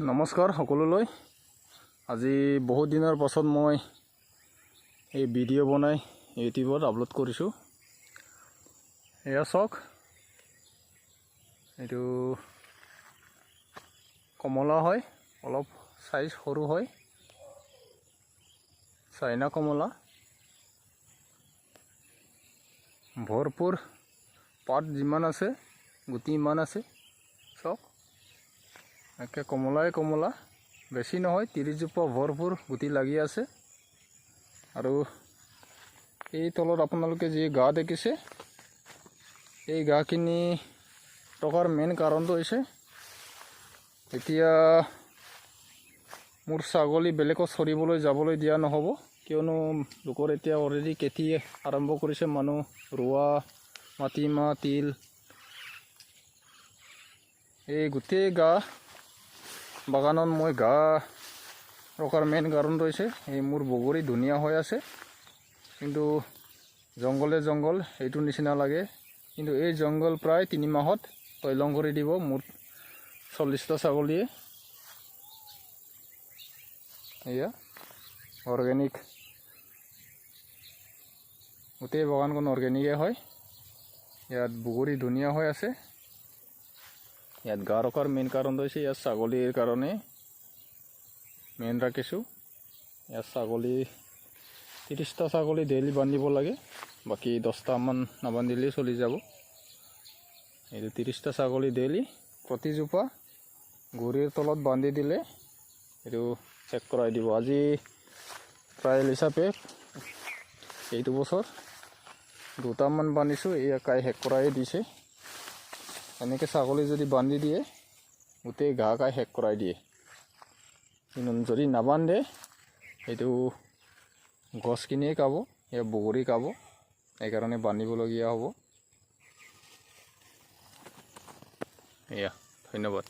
নমস্কাৰ সকলোলৈ। আজি বহুত দিনৰ পাছত মই এই ভিডিঅ' বনাই ইউটিউবত আপলোড কৰিছোঁ। এয়া চাওক, এইটো কমলা হয়, অলপ সাইজ সৰু হয়, চাইনা কমলা। ভৰপূৰ পাত যিমান আছে গুটি ইমান আছে। চাওক, একে কমলাই কমলা, বেছি নহয়, 30 জোপা ভৰপূৰ গুটি লাগি আছে। আৰু এই তলত আপোনালোকে যি গা দেখিছে, এই গাখিনি টকাৰ মেইন কাৰণটো হৈছে এতিয়া মোৰ ছাগলী বেলেগত চৰিবলৈ যাবলৈ দিয়া নহ'ব, কিয়নো লোকৰ এতিয়া অলৰেডি খেতি আৰম্ভ কৰিছে, মানুহ ৰোৱা, মাটিমাহ, তিল, এই গোটেই গা বাগানত মই গা ৰখাৰ মেইন কাৰণ হৈছে এই মোৰ বগৰী ধুনীয়া হৈ আছে, কিন্তু জংঘলে জংঘল এইটো নিচিনা লাগে। কিন্তু এই জংঘল প্ৰায় 3 মাহত তৈলং কৰি দিব মোৰ 40টা ছাগলীয়ে। এয়া অৰ্গেনিক, গোটেই বাগানখন অৰ্গেনিকে হয়। ইয়াত বগৰী ধুনীয়া হৈ আছে। ইয়াত গা ৰখাৰ মেইন কাৰণ হৈছে ইয়াত ছাগলীৰ কাৰণে মেইন ৰাখিছোঁ। ইয়াত ছাগলী 30টা ছাগলী ডেইলি বান্ধিব লাগে, বাকী 10টামান নাবান্ধিলেই চলি যাব। এইটো 30টা ছাগলী ডেইলি প্ৰতিজোপা গুৰিৰ তলত বান্ধি দিলে এইটো চেক কৰাই দিব। আজি ট্ৰায়েল হিচাপে এইটো বছৰ 2টামান বান্ধিছোঁ, এই কাই শেষ কৰাই দিছে। এনেকৈ ছাগলী যদি বান্ধি দিয়ে গোটেই ঘাঁহ কাই শেষ কৰাই দিয়ে, কিন্তু যদি নাবান্ধে এইটো গছখিনিয়ে খাব, এয়া বগৰী খাব, সেইকাৰণে বান্ধিবলগীয়া হ'ব। এয়া, ধন্যবাদ।